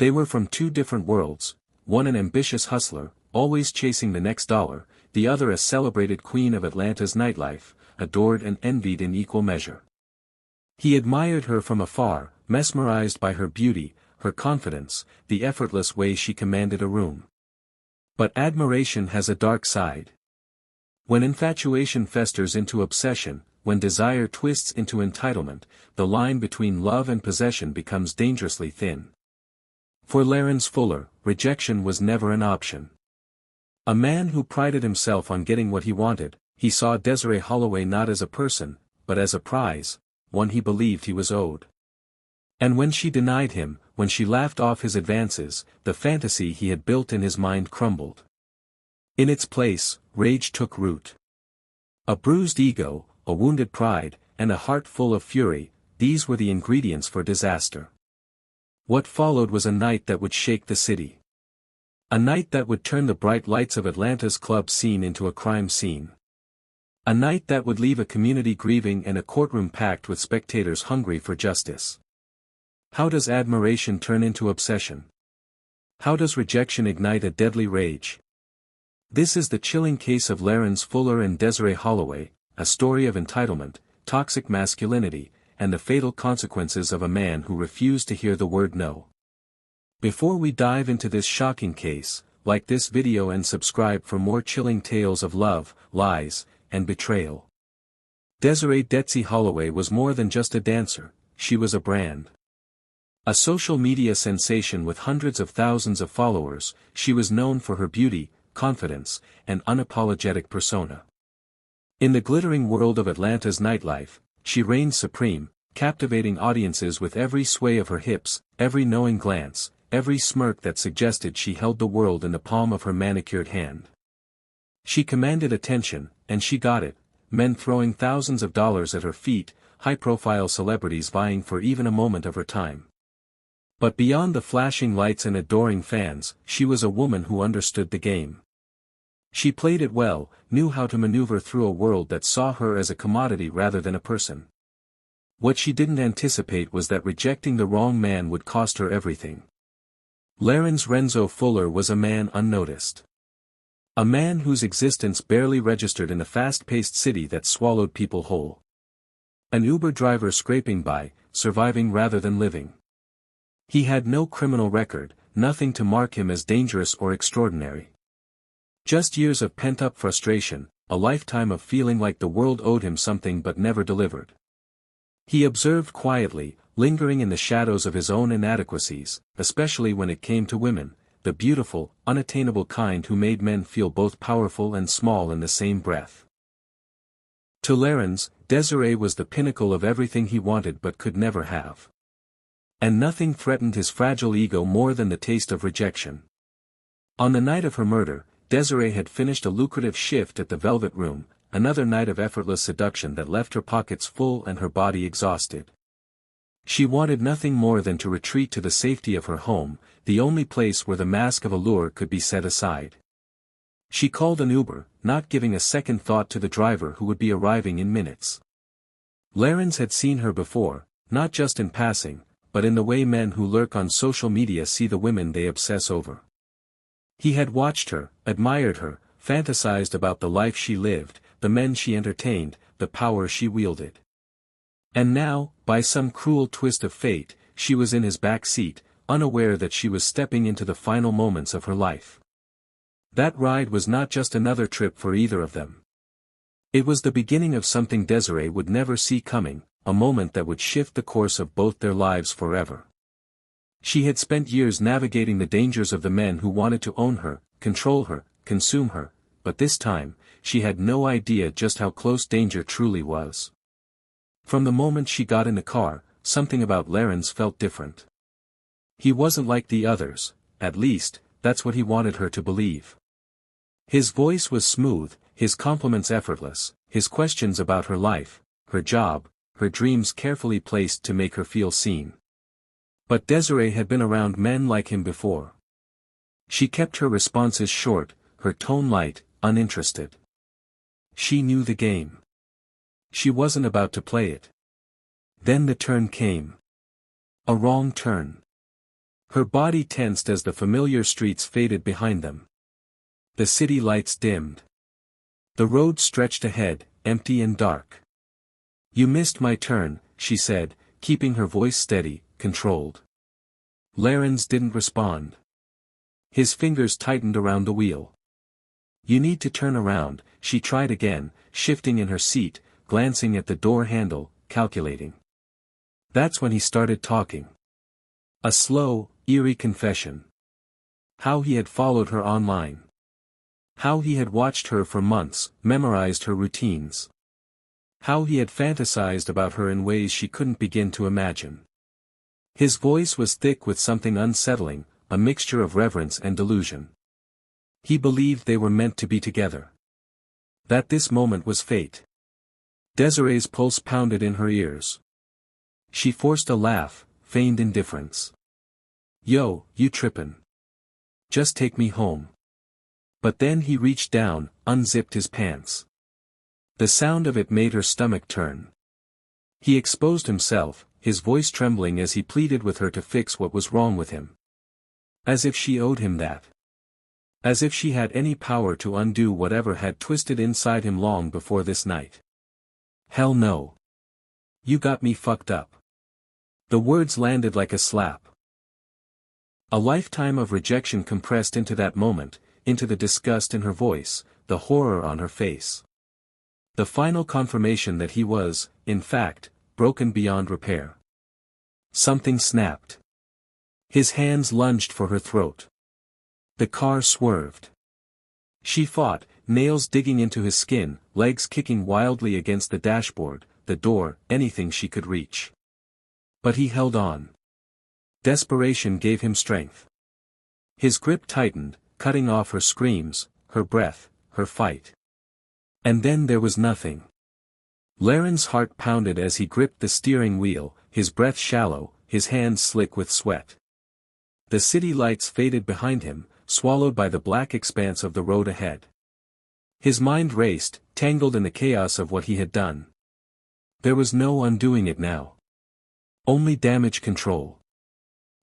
They were from two different worlds, one an ambitious hustler, always chasing the next dollar, the other a celebrated queen of Atlanta's nightlife, adored and envied in equal measure. He admired her from afar, mesmerized by her beauty, her confidence, the effortless way she commanded a room. But admiration has a dark side. When infatuation festers into obsession, when desire twists into entitlement, the line between love and possession becomes dangerously thin. For Larenz Fuller, rejection was never an option. A man who prided himself on getting what he wanted, he saw Desiree Holloway not as a person, but as a prize, one he believed he was owed. And when she denied him, when she laughed off his advances, the fantasy he had built in his mind crumbled. In its place, rage took root. A bruised ego, a wounded pride, and a heart full of fury, these were the ingredients for disaster. What followed was a night that would shake the city. A night that would turn the bright lights of Atlanta's club scene into a crime scene. A night that would leave a community grieving and a courtroom packed with spectators hungry for justice. How does admiration turn into obsession? How does rejection ignite a deadly rage? This is the chilling case of Larenz Fuller and Desiree Holloway, a story of entitlement, toxic masculinity, and the fatal consequences of a man who refused to hear the word no. Before we dive into this shocking case, like this video and subscribe for more chilling tales of love, lies, and betrayal. Desiree Holloway was more than just a dancer, she was a brand. A social media sensation with hundreds of thousands of followers, she was known for her beauty, confidence, and unapologetic persona. In the glittering world of Atlanta's nightlife, she reigned supreme, captivating audiences with every sway of her hips, every knowing glance, every smirk that suggested she held the world in the palm of her manicured hand. She commanded attention, and she got it, men throwing thousands of dollars at her feet, high-profile celebrities vying for even a moment of her time. But beyond the flashing lights and adoring fans, she was a woman who understood the game. She played it well, knew how to maneuver through a world that saw her as a commodity rather than a person. What she didn't anticipate was that rejecting the wrong man would cost her everything. Larenz Fuller was a man unnoticed. A man whose existence barely registered in a fast-paced city that swallowed people whole. An Uber driver scraping by, surviving rather than living. He had no criminal record, nothing to mark him as dangerous or extraordinary. Just years of pent-up frustration, a lifetime of feeling like the world owed him something but never delivered. He observed quietly, lingering in the shadows of his own inadequacies, especially when it came to women, the beautiful, unattainable kind who made men feel both powerful and small in the same breath. To Larenz, Desiree was the pinnacle of everything he wanted but could never have. And nothing threatened his fragile ego more than the taste of rejection. On the night of her murder, Desiree had finished a lucrative shift at the Velvet Room, another night of effortless seduction that left her pockets full and her body exhausted. She wanted nothing more than to retreat to the safety of her home, the only place where the mask of allure could be set aside. She called an Uber, not giving a second thought to the driver who would be arriving in minutes. Larenz had seen her before, not just in passing, but in the way men who lurk on social media see the women they obsess over. He had watched her, admired her, fantasized about the life she lived, the men she entertained, the power she wielded. And now, by some cruel twist of fate, she was in his back seat, unaware that she was stepping into the final moments of her life. That ride was not just another trip for either of them. It was the beginning of something Desiree would never see coming, a moment that would shift the course of both their lives forever. She had spent years navigating the dangers of the men who wanted to own her, control her, consume her, but this time, she had no idea just how close danger truly was. From the moment she got in the car, something about Larenz felt different. He wasn't like the others, at least, that's what he wanted her to believe. His voice was smooth, his compliments effortless, his questions about her life, her job, her dreams carefully placed to make her feel seen. But Desiree had been around men like him before. She kept her responses short, her tone light, uninterested. She knew the game. She wasn't about to play it. Then the turn came. A wrong turn. Her body tensed as the familiar streets faded behind them. The city lights dimmed. The road stretched ahead, empty and dark. "You missed my turn," she said, keeping her voice steady, controlled. Larenz didn't respond. His fingers tightened around the wheel. "You need to turn around," she tried again, shifting in her seat, glancing at the door handle, calculating. That's when he started talking. A slow, eerie confession. How he had followed her online. How he had watched her for months, memorized her routines. How he had fantasized about her in ways she couldn't begin to imagine. His voice was thick with something unsettling, a mixture of reverence and delusion. He believed they were meant to be together. That this moment was fate. Desiree's pulse pounded in her ears. She forced a laugh, feigned indifference. "Yo, you trippin'. Just take me home." But then he reached down, unzipped his pants. The sound of it made her stomach turn. He exposed himself, his voice trembling as he pleaded with her to fix what was wrong with him. As if she owed him that. As if she had any power to undo whatever had twisted inside him long before this night. "Hell no. You got me fucked up." The words landed like a slap. A lifetime of rejection compressed into that moment, into the disgust in her voice, the horror on her face. The final confirmation that he was, in fact, broken beyond repair. Something snapped. His hands lunged for her throat. The car swerved. She fought, nails digging into his skin, legs kicking wildly against the dashboard, the door, anything she could reach. But he held on. Desperation gave him strength. His grip tightened, cutting off her screams, her breath, her fight. And then there was nothing. Larenz's heart pounded as he gripped the steering wheel, his breath shallow, his hands slick with sweat. The city lights faded behind him, swallowed by the black expanse of the road ahead. His mind raced, tangled in the chaos of what he had done. There was no undoing it now. Only damage control.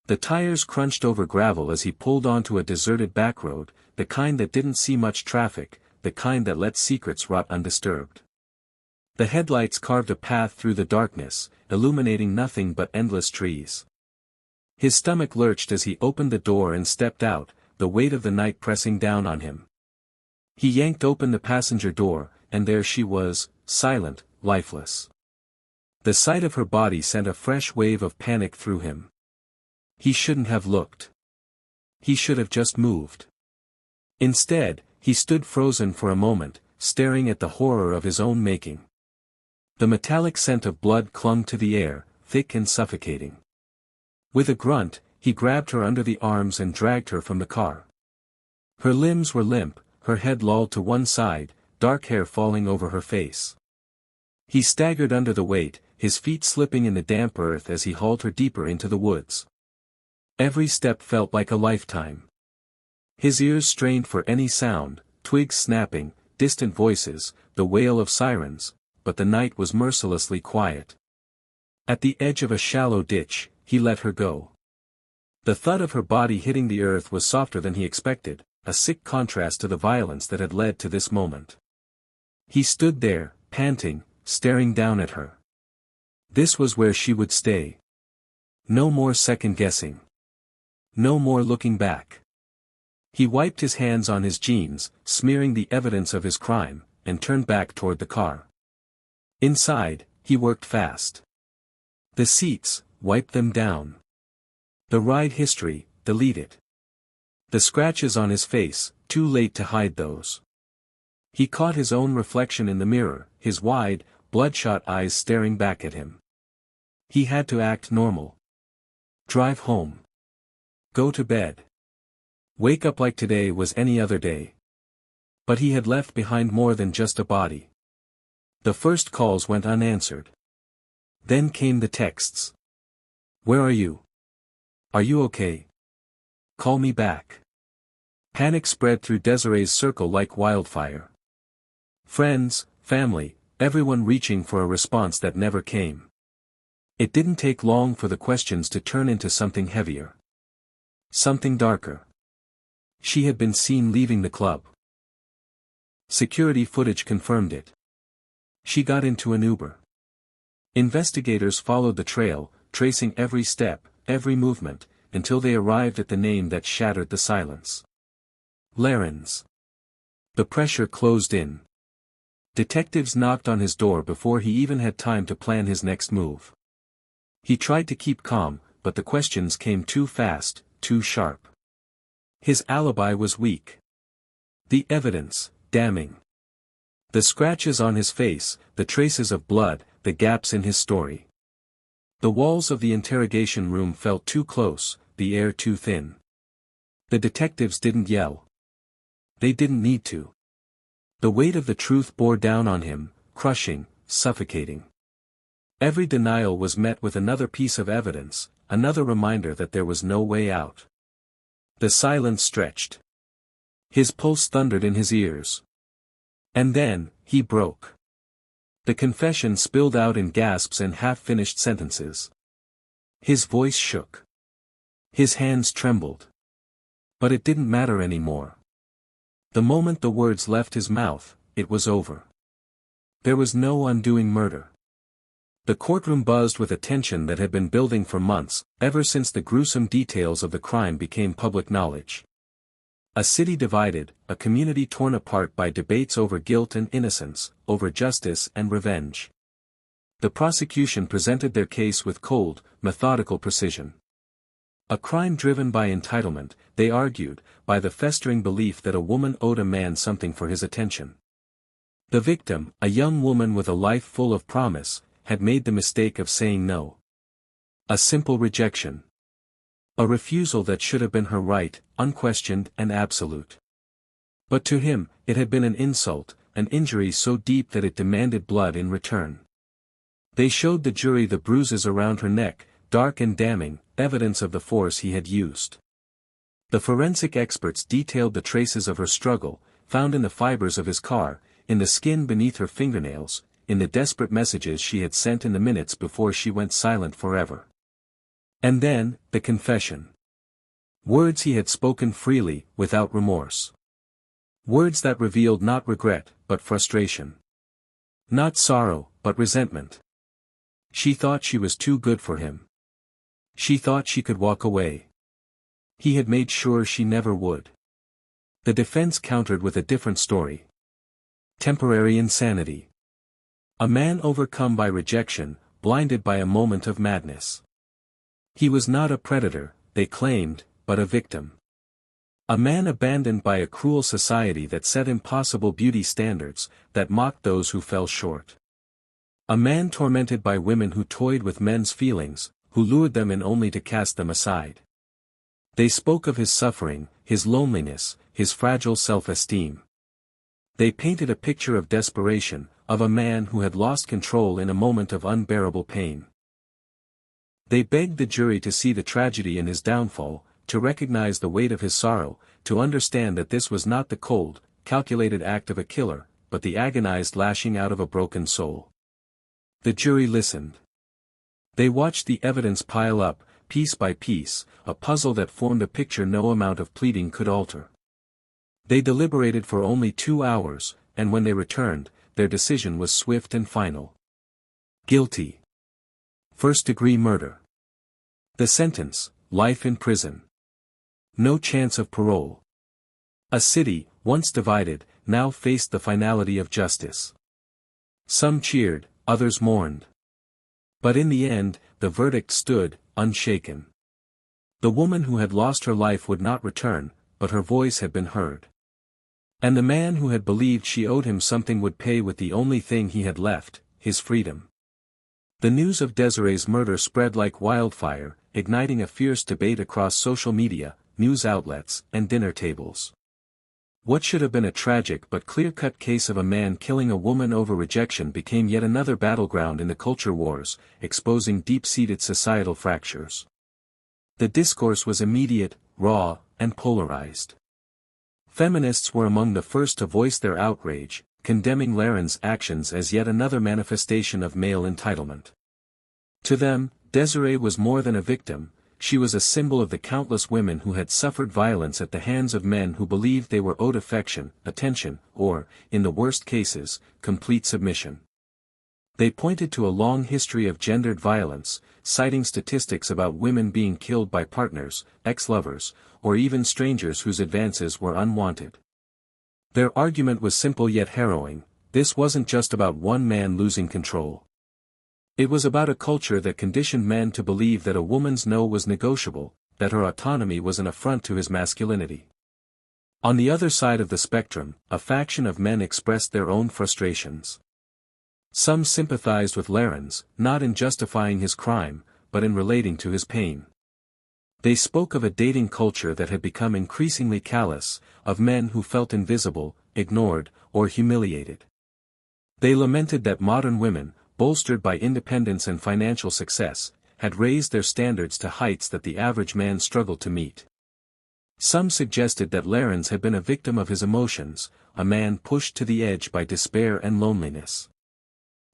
The tires crunched over gravel as he pulled onto a deserted backroad, the kind that didn't see much traffic, the kind that let secrets rot undisturbed. The headlights carved a path through the darkness, illuminating nothing but endless trees. His stomach lurched as he opened the door and stepped out, the weight of the night pressing down on him. He yanked open the passenger door, and there she was, silent, lifeless. The sight of her body sent a fresh wave of panic through him. He shouldn't have looked. He should have just moved. Instead, he stood frozen for a moment, staring at the horror of his own making. The metallic scent of blood clung to the air, thick and suffocating. With a grunt, he grabbed her under the arms and dragged her from the car. Her limbs were limp, her head lolled to one side, dark hair falling over her face. He staggered under the weight, his feet slipping in the damp earth as he hauled her deeper into the woods. Every step felt like a lifetime. His ears strained for any sound, twigs snapping, distant voices, the wail of sirens, but the night was mercilessly quiet. At the edge of a shallow ditch, he let her go. The thud of her body hitting the earth was softer than he expected, a sick contrast to the violence that had led to this moment. He stood there, panting, staring down at her. This was where she would stay. No more second-guessing. No more looking back. He wiped his hands on his jeans, smearing the evidence of his crime, and turned back toward the car. Inside, he worked fast. The seats, wipe them down. The ride history, delete it. The scratches on his face, too late to hide those. He caught his own reflection in the mirror, his wide, bloodshot eyes staring back at him. He had to act normal. Drive home. Go to bed. Wake up like today was any other day. But he had left behind more than just a body. The first calls went unanswered. Then came the texts. Where are you? Are you okay? Call me back. Panic spread through Desiree's circle like wildfire. Friends, family, everyone reaching for a response that never came. It didn't take long for the questions to turn into something heavier. Something darker. She had been seen leaving the club. Security footage confirmed it. She got into an Uber. Investigators followed the trail, tracing every step, every movement, until they arrived at the name that shattered the silence. Larenz. The pressure closed in. Detectives knocked on his door before he even had time to plan his next move. He tried to keep calm, but the questions came too fast, too sharp. His alibi was weak. The evidence, damning. The scratches on his face, the traces of blood, the gaps in his story. The walls of the interrogation room felt too close, the air too thin. The detectives didn't yell. They didn't need to. The weight of the truth bore down on him, crushing, suffocating. Every denial was met with another piece of evidence, another reminder that there was no way out. The silence stretched. His pulse thundered in his ears. And then, he broke. The confession spilled out in gasps and half-finished sentences. His voice shook. His hands trembled. But it didn't matter anymore. The moment the words left his mouth, it was over. There was no undoing murder. The courtroom buzzed with a tension that had been building for months, ever since the gruesome details of the crime became public knowledge. A city divided, a community torn apart by debates over guilt and innocence, over justice and revenge. The prosecution presented their case with cold, methodical precision. A crime driven by entitlement, they argued, by the festering belief that a woman owed a man something for his attention. The victim, a young woman with a life full of promise, had made the mistake of saying no. A simple rejection. A refusal that should have been her right, unquestioned and absolute. But to him, it had been an insult, an injury so deep that it demanded blood in return. They showed the jury the bruises around her neck, dark and damning, evidence of the force he had used. The forensic experts detailed the traces of her struggle, found in the fibers of his car, in the skin beneath her fingernails, in the desperate messages she had sent in the minutes before she went silent forever. And then, the confession. Words he had spoken freely, without remorse. Words that revealed not regret, but frustration. Not sorrow, but resentment. She thought she was too good for him. She thought she could walk away. He had made sure she never would. The defense countered with a different story. Temporary insanity. A man overcome by rejection, blinded by a moment of madness. He was not a predator, they claimed, but a victim. A man abandoned by a cruel society that set impossible beauty standards, that mocked those who fell short. A man tormented by women who toyed with men's feelings, who lured them in only to cast them aside. They spoke of his suffering, his loneliness, his fragile self-esteem. They painted a picture of desperation, of a man who had lost control in a moment of unbearable pain. They begged the jury to see the tragedy in his downfall, to recognize the weight of his sorrow, to understand that this was not the cold, calculated act of a killer, but the agonized lashing out of a broken soul. The jury listened. They watched the evidence pile up, piece by piece, a puzzle that formed a picture no amount of pleading could alter. They deliberated for only 2 hours, and when they returned, their decision was swift and final. Guilty. First-degree murder. The sentence, life in prison. No chance of parole. A city, once divided, now faced the finality of justice. Some cheered, others mourned. But in the end, the verdict stood, unshaken. The woman who had lost her life would not return, but her voice had been heard. And the man who had believed she owed him something would pay with the only thing he had left, his freedom. The news of Desiree's murder spread like wildfire, igniting a fierce debate across social media, news outlets, and dinner tables. What should have been a tragic but clear-cut case of a man killing a woman over rejection became yet another battleground in the culture wars, exposing deep-seated societal fractures. The discourse was immediate, raw, and polarized. Feminists were among the first to voice their outrage, condemning Laren's actions as yet another manifestation of male entitlement. To them, Desiree was more than a victim, she was a symbol of the countless women who had suffered violence at the hands of men who believed they were owed affection, attention, or, in the worst cases, complete submission. They pointed to a long history of gendered violence, citing statistics about women being killed by partners, ex-lovers, or even strangers whose advances were unwanted. Their argument was simple yet harrowing: this wasn't just about one man losing control. It was about a culture that conditioned men to believe that a woman's no was negotiable, that her autonomy was an affront to his masculinity. On the other side of the spectrum, a faction of men expressed their own frustrations. Some sympathized with Larenz, not in justifying his crime, but in relating to his pain. They spoke of a dating culture that had become increasingly callous, of men who felt invisible, ignored, or humiliated. They lamented that modern women, bolstered by independence and financial success, had raised their standards to heights that the average man struggled to meet. Some suggested that Larenz had been a victim of his emotions, a man pushed to the edge by despair and loneliness.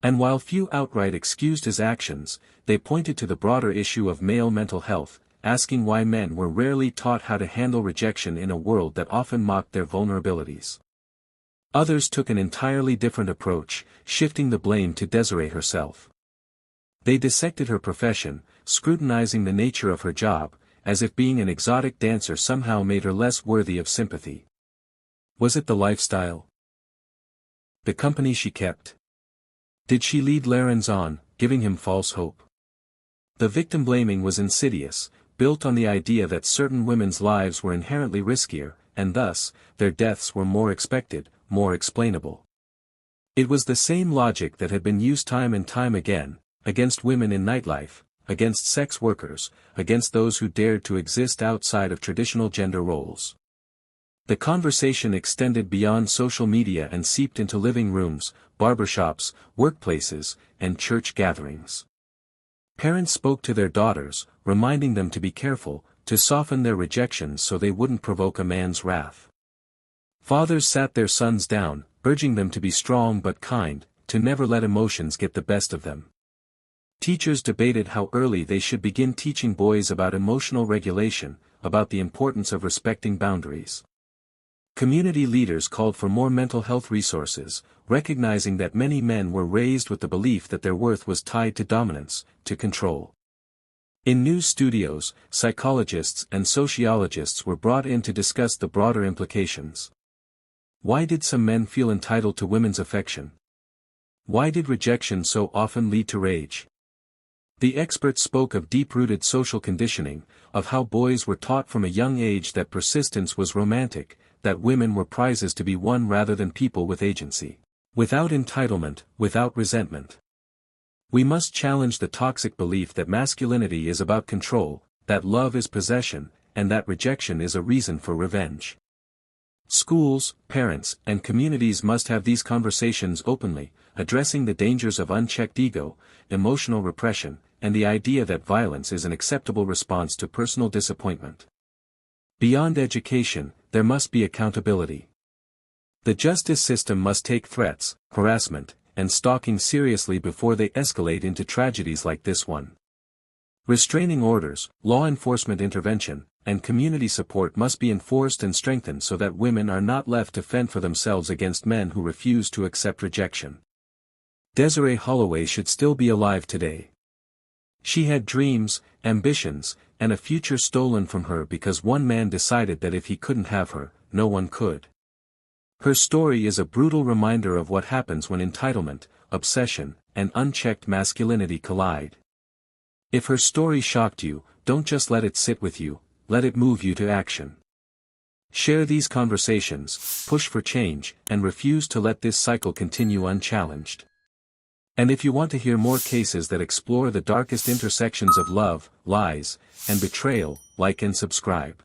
And while few outright excused his actions, they pointed to the broader issue of male mental health, asking why men were rarely taught how to handle rejection in a world that often mocked their vulnerabilities. Others took an entirely different approach, shifting the blame to Desiree herself. They dissected her profession, scrutinizing the nature of her job, as if being an exotic dancer somehow made her less worthy of sympathy. Was it the lifestyle? The company she kept? Did she lead Larenz on, giving him false hope? The victim blaming was insidious, built on the idea that certain women's lives were inherently riskier, and thus, their deaths were more expected, more explainable. It was the same logic that had been used time and time again, against women in nightlife, against sex workers, against those who dared to exist outside of traditional gender roles. The conversation extended beyond social media and seeped into living rooms, barbershops, workplaces, and church gatherings. Parents spoke to their daughters, reminding them to be careful, to soften their rejections so they wouldn't provoke a man's wrath. Fathers sat their sons down, urging them to be strong but kind, to never let emotions get the best of them. Teachers debated how early they should begin teaching boys about emotional regulation, about the importance of respecting boundaries. Community leaders called for more mental health resources, recognizing that many men were raised with the belief that their worth was tied to dominance, to control. In news studios, psychologists and sociologists were brought in to discuss the broader implications. Why did some men feel entitled to women's affection? Why did rejection so often lead to rage? The experts spoke of deep-rooted social conditioning, of how boys were taught from a young age that persistence was romantic, that women were prizes to be won rather than people with agency. Without entitlement, without resentment. We must challenge the toxic belief that masculinity is about control, that love is possession, and that rejection is a reason for revenge. Schools, parents, and communities must have these conversations openly, addressing the dangers of unchecked ego, emotional repression, and the idea that violence is an acceptable response to personal disappointment. Beyond education, there must be accountability. The justice system must take threats, harassment, and stalking seriously before they escalate into tragedies like this one. Restraining orders, law enforcement intervention, and community support must be enforced and strengthened so that women are not left to fend for themselves against men who refuse to accept rejection. Desiree Holloway should still be alive today. She had dreams, ambitions, and a future stolen from her because one man decided that if he couldn't have her, no one could. Her story is a brutal reminder of what happens when entitlement, obsession, and unchecked masculinity collide. If her story shocked you, don't just let it sit with you, let it move you to action. Share these conversations, push for change, and refuse to let this cycle continue unchallenged. And if you want to hear more cases that explore the darkest intersections of love, lies, and betrayal, like and subscribe.